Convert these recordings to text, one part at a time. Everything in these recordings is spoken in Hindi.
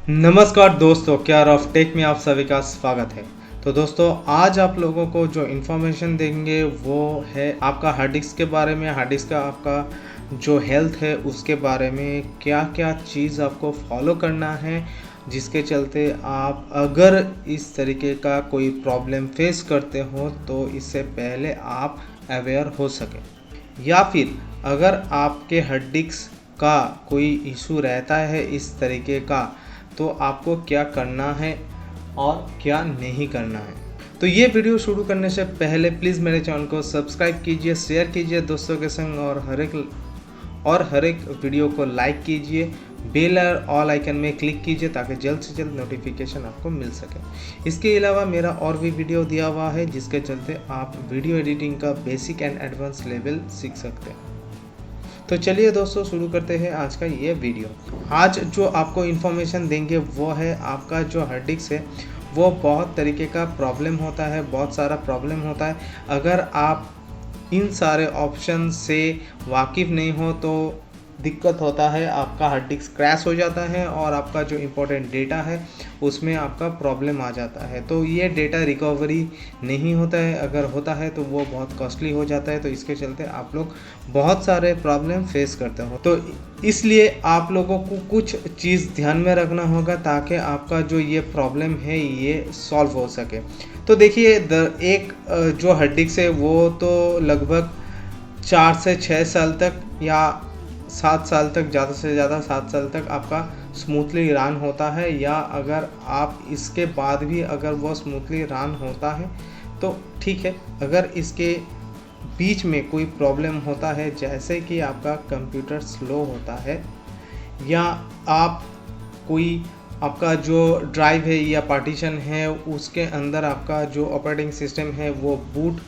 नमस्कार दोस्तों, क्या रफ टेक में आप सभी का स्वागत है। तो दोस्तों, आज आप लोगों को जो इन्फॉर्मेशन देंगे वो है आपका हार्ड डिस्क के बारे में। हार्ड डिस्क का आपका जो हेल्थ है उसके बारे में क्या क्या चीज़ आपको फॉलो करना है, जिसके चलते आप अगर इस तरीके का कोई प्रॉब्लम फेस करते हो तो इससे पहले आप अवेयर हो सकें, या फिर अगर आपके हार्ड डिस्क का कोई इशू रहता है इस तरीके का तो आपको क्या करना है और क्या नहीं करना है। तो ये वीडियो शुरू करने से पहले प्लीज़ मेरे चैनल को सब्सक्राइब कीजिए, शेयर कीजिए दोस्तों के संग, और हर एक वीडियो को लाइक कीजिए। बेल और ऑल आइकन में क्लिक कीजिए ताकि जल्द से जल्द नोटिफिकेशन आपको मिल सके। इसके अलावा मेरा और भी वीडियो दिया हुआ है जिसके चलते आप वीडियो एडिटिंग का बेसिक एंड एडवांस लेवल सीख सकते हैं। तो चलिए दोस्तों, शुरू करते हैं आज का ये वीडियो। आज जो आपको इन्फॉर्मेशन देंगे वो है आपका जो हार्ड डिस्क है वो बहुत तरीके का प्रॉब्लम होता है, बहुत सारा प्रॉब्लम होता है। अगर आप इन सारे ऑप्शन से वाकिफ़ नहीं हो तो दिक्कत होता है, आपका हार्ड डिस्क क्रैश हो जाता है और आपका जो इम्पोर्टेंट डेटा है उसमें आपका प्रॉब्लम आ जाता है। तो ये डेटा रिकवरी नहीं होता है, अगर होता है तो वो बहुत कॉस्टली हो जाता है। तो इसके चलते आप लोग बहुत सारे प्रॉब्लम फेस करते हो। तो इसलिए आप लोगों को कुछ चीज़ ध्यान में रखना होगा ताकि आपका जो ये प्रॉब्लम है ये सॉल्व हो सके। तो देखिए, एक जो हार्ड डिस्क है वो तो लगभग 4 से 6 साल तक या 7 साल तक, ज़्यादा से ज़्यादा 7 साल तक आपका स्मूथली रन होता है। या अगर आप इसके बाद भी अगर वो स्मूथली रन होता है तो ठीक है। अगर इसके बीच में कोई प्रॉब्लम होता है, जैसे कि आपका कंप्यूटर स्लो होता है या आप कोई आपका जो ड्राइव है या पार्टीशन है उसके अंदर आपका जो ऑपरेटिंग सिस्टम है वो बूट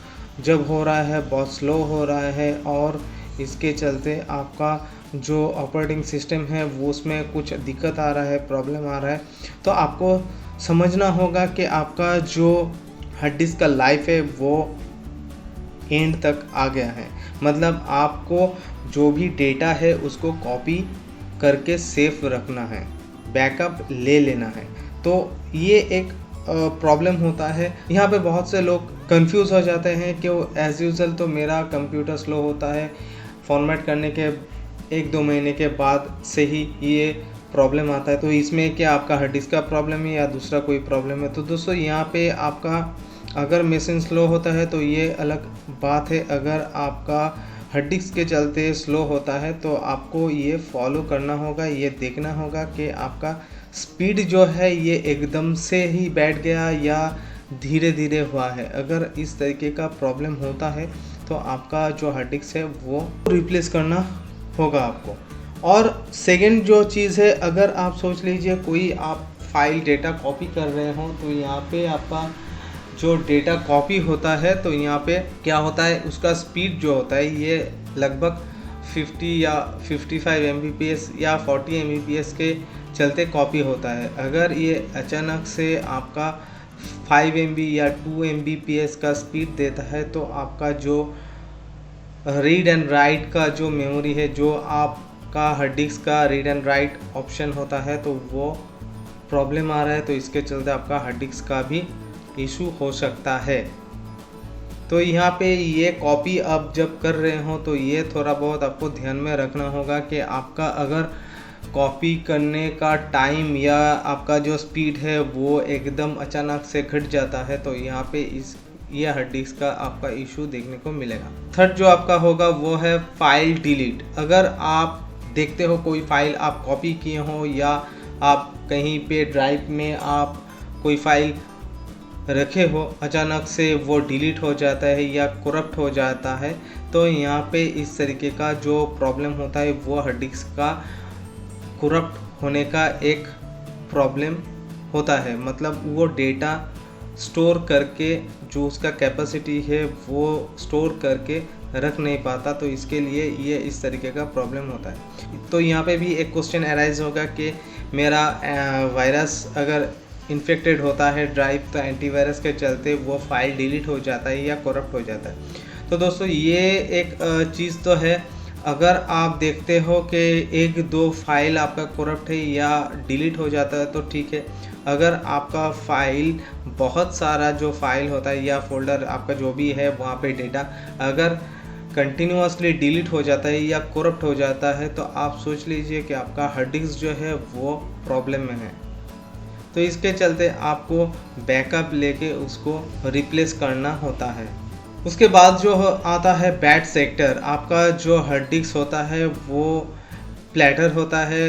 जब हो रहा है बहुत स्लो हो रहा है और इसके चलते आपका जो ऑपरेटिंग सिस्टम है वो उसमें कुछ दिक्कत आ रहा है, प्रॉब्लम आ रहा है, तो आपको समझना होगा कि आपका जो हार्ड डिस्क का लाइफ है वो एंड तक आ गया है। मतलब आपको जो भी डेटा है उसको कॉपी करके सेफ रखना है, बैकअप ले लेना है। तो ये एक प्रॉब्लम होता है। यहाँ पे बहुत से लोग कंफ्यूज हो जाते हैं कि एज़ यूजुअल तो मेरा कंप्यूटर स्लो होता है, फॉर्मेट करने के 1-2 महीने के बाद से ही ये प्रॉब्लम आता है। तो इसमें क्या आपका हार्ड डिस्क का प्रॉब्लम है या दूसरा कोई प्रॉब्लम है। तो दोस्तों, यहाँ पे आपका अगर मशीन स्लो होता है तो ये अलग बात है। अगर आपका हार्ड डिस्क के चलते स्लो होता है तो आपको ये फॉलो करना होगा, ये देखना होगा कि आपका स्पीड जो है ये एकदम से ही बैठ गया या धीरे धीरे हुआ है। अगर इस तरीके का प्रॉब्लम होता है तो आपका जो हार्ड डिस्क है वो रिप्लेस करना होगा आपको। और सेकंड जो चीज़ है, अगर आप सोच लीजिए कोई आप फाइल डेटा कॉपी कर रहे हो तो यहाँ पे आपका जो डेटा कॉपी होता है तो यहाँ पे क्या होता है, उसका स्पीड जो होता है ये लगभग 50 या 55 Mbps या 40 Mbps के चलते कॉपी होता है। अगर ये अचानक से आपका 5 MB या 2 Mbps का स्पीड देता है तो आपका जो रीड एंड राइट का जो मेमोरी है, जो आपका हार्ड डिस्क का रीड एंड राइट ऑप्शन होता है, तो वो प्रॉब्लम आ रहा है। तो इसके चलते आपका हार्ड डिस्क का भी इशू हो सकता है। तो यहाँ पे ये कॉपी आप जब कर रहे हो तो ये थोड़ा बहुत आपको ध्यान में रखना होगा कि आपका अगर कॉपी करने का टाइम या आपका जो स्पीड है वो एकदम अचानक से घट जाता है तो यहाँ पे ये हार्ड डिस्क का आपका इशू देखने को मिलेगा। थर्ड जो आपका होगा वो है फाइल डिलीट। अगर आप देखते हो कोई फाइल आप कॉपी किए हो या आप कहीं पे ड्राइव में आप कोई फाइल रखे हो, अचानक से वो डिलीट हो जाता है या करप्ट हो जाता है, तो यहाँ पे इस तरीके का जो प्रॉब्लम होता है वो हार्ड डिस्क का करप्ट होने का एक प्रॉब्लम होता है। मतलब वो डेटा स्टोर करके जो उसका कैपेसिटी है वो स्टोर करके रख नहीं पाता, तो इसके लिए ये इस तरीके का प्रॉब्लम होता है। तो यहाँ पे भी एक क्वेश्चन अराइज होगा कि मेरा वायरस अगर इन्फेक्टेड होता है ड्राइव तो एंटीवायरस के चलते वो फाइल डिलीट हो जाता है या करप्ट हो जाता है। तो दोस्तों, ये एक चीज़ तो है। अगर आप देखते हो कि एक दो फाइल आपका करप्ट है या डिलीट हो जाता है तो ठीक है। अगर आपका फाइल बहुत सारा जो फाइल होता है या फोल्डर आपका जो भी है वहाँ पे डेटा अगर कंटिन्यूसली डिलीट हो जाता है या करप्ट हो जाता है तो आप सोच लीजिए कि आपका हार्ड डिस्क जो है वो प्रॉब्लम में है। तो इसके चलते आपको बैकअप लेके उसको रिप्लेस करना होता है। उसके बाद जो आता है बैड सेक्टर। आपका जो हार्ड डिस्क होता है वो प्लेटर होता है।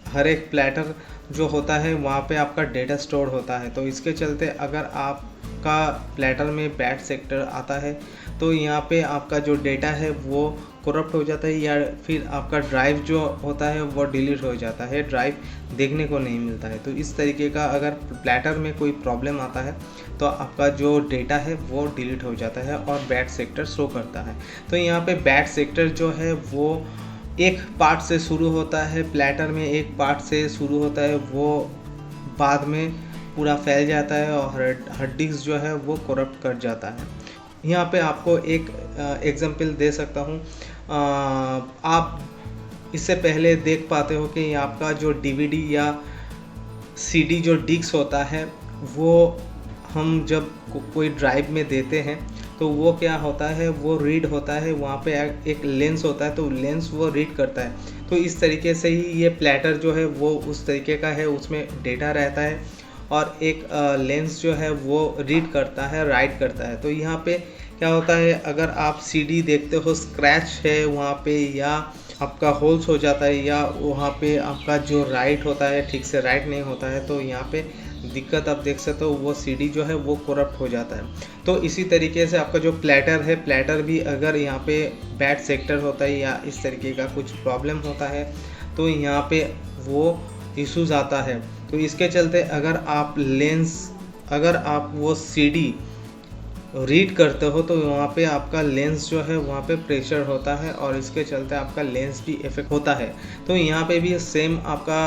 हर एक प्लेटर जो होता है वहाँ पे आपका डेटा स्टोर होता है। तो इसके चलते अगर आपका प्लेटर में बैड सेक्टर आता है तो यहाँ पे आपका जो डेटा है वो करप्ट हो जाता है या फिर आपका ड्राइव जो होता है वो डिलीट हो जाता है, ड्राइव देखने को नहीं मिलता है। तो इस तरीके का अगर प्लेटर में कोई प्रॉब्लम आता है तो आपका जो डेटा है वो डिलीट हो जाता है और बैड सेक्टर शो करता है। तो यहाँ पे बैड सेक्टर जो है वो एक पार्ट से शुरू होता है, प्लेटर में एक पार्ट से शुरू होता है, वो बाद में पूरा फैल जाता है और हार्ड डिस्क जो है वो करप्ट कर जाता है। यहाँ पे आपको एक एग्जांपल दे सकता हूँ। आप इससे पहले देख पाते हो कि आपका जो डीवीडी या सीडी जो डिस्क होता है वो हम जब कोई ड्राइव में देते हैं तो वो क्या होता है, वो रीड होता है, वहाँ पे एक लेंस होता है तो लेंस वो रीड करता है। तो इस तरीके से ही ये प्लेटर जो है वो उस तरीके का है, उसमें डेटा रहता है और एक लेंस जो है वो रीड करता है, राइट करता है। तो यहाँ पे क्या होता है, अगर आप सीडी देखते हो स्क्रैच है वहाँ पे या आपका होल्स हो जाता है या वहाँ पे आपका जो राइट होता है ठीक से राइट नहीं होता है तो यहाँ पे दिक्कत आप देख सकते हो, वो सीडी जो है वो करप्ट हो जाता है। तो इसी तरीके से आपका जो प्लेटर है, प्लेटर भी अगर यहाँ पे बैड सेक्टर होता है या इस तरीके का कुछ प्रॉब्लम होता है तो यहाँ पे वो इश्यूज आता है। तो इसके चलते अगर आप वो सीडी रीड करते हो तो वहाँ पे आपका लेंस जो है वहाँ पे प्रेशर होता है और इसके चलते आपका लेंस भी इफेक्ट होता है। तो यहाँ पे भी सेम आपका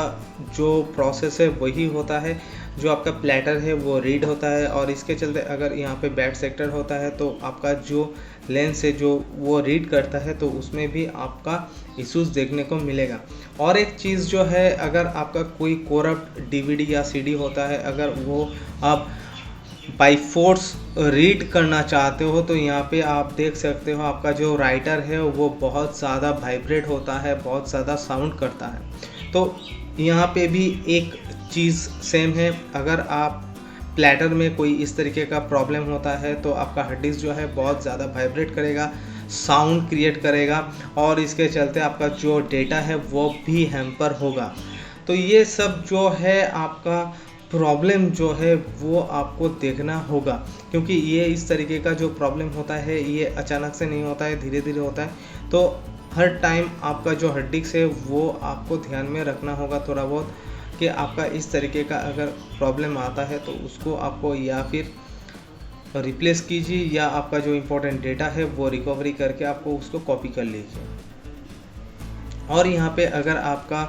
जो प्रोसेस है वही होता है, जो आपका प्लेटर है वो रीड होता है और इसके चलते अगर यहाँ पे बैड सेक्टर होता है तो आपका जो लेंस है जो वो रीड करता है तो उसमें भी आपका इश्यूज देखने को मिलेगा। और एक चीज़ जो है, अगर आपका कोई करप्ट डीवीडी या सीडी होता है, अगर वो आप बाई फोर्स रीड करना चाहते हो तो यहाँ पे आप देख सकते हो आपका जो राइटर है वो बहुत ज़्यादा वाइब्रेट होता है, बहुत ज़्यादा साउंड करता है। तो यहाँ पे भी एक चीज़ सेम है, अगर आप प्लेटर में कोई इस तरीके का प्रॉब्लम होता है तो आपका हार्ड डिस्क जो है बहुत ज़्यादा वाइब्रेट करेगा, साउंड क्रिएट करेगा और इसके चलते आपका जो डेटा है वो भी हैम्पर होगा। तो ये सब जो है आपका प्रॉब्लम जो है वो आपको देखना होगा, क्योंकि ये इस तरीके का जो प्रॉब्लम होता है ये अचानक से नहीं होता है, धीरे धीरे होता है। तो हर टाइम आपका जो हार्ड डिस्क है वो आपको ध्यान में रखना होगा थोड़ा बहुत कि आपका इस तरीके का अगर प्रॉब्लम आता है तो उसको आपको या फिर रिप्लेस कीजिए या आपका जो इम्पोर्टेंट डेटा है वो रिकवरी करके आपको उसको कॉपी कर लीजिए। और यहाँ पे अगर आपका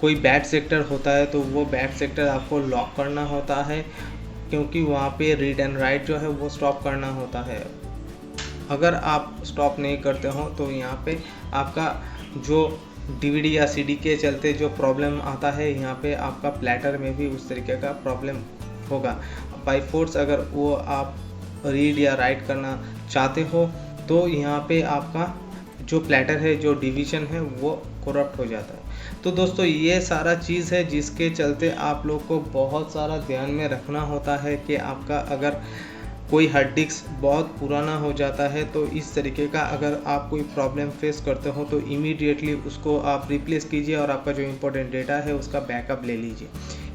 कोई बैड सेक्टर होता है तो वो बैड सेक्टर आपको लॉक करना होता है, क्योंकि वहाँ पे रीड एंड राइट जो है वो स्टॉप करना होता है। अगर आप स्टॉप नहीं करते हो तो यहाँ पे आपका जो डीवीडी या सीडी के चलते जो प्रॉब्लम आता है यहाँ पे आपका प्लेटर में भी उस तरीके का प्रॉब्लम होगा। बाई फोर्स अगर वो आप रीड या राइट करना चाहते हो तो यहाँ पे आपका जो प्लेटर है, जो डिवीज़न है वो करप्ट हो जाता है। तो दोस्तों ये सारा चीज़ है जिसके चलते आप लोग को बहुत सारा ध्यान में रखना होता है कि आपका अगर कोई हार्ड डिस्क बहुत पुराना हो जाता है तो इस तरीके का अगर आप कोई प्रॉब्लम फेस करते हो तो इमीडिएटली उसको आप रिप्लेस कीजिए और आपका जो इम्पोर्टेंट डेटा है उसका बैकअप ले लीजिए,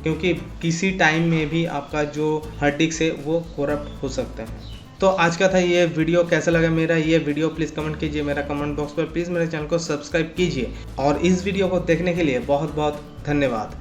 क्योंकि किसी टाइम में भी आपका जो हार्ड डिस्क है वो करप्ट हो सकता है। तो आज का था ये वीडियो, कैसा लगा मेरा ये वीडियो प्लीज़ कमेंट कीजिए मेरा कमेंट बॉक्स पर, प्लीज़ मेरे चैनल को सब्सक्राइब कीजिए और इस वीडियो को देखने के लिए बहुत बहुत धन्यवाद।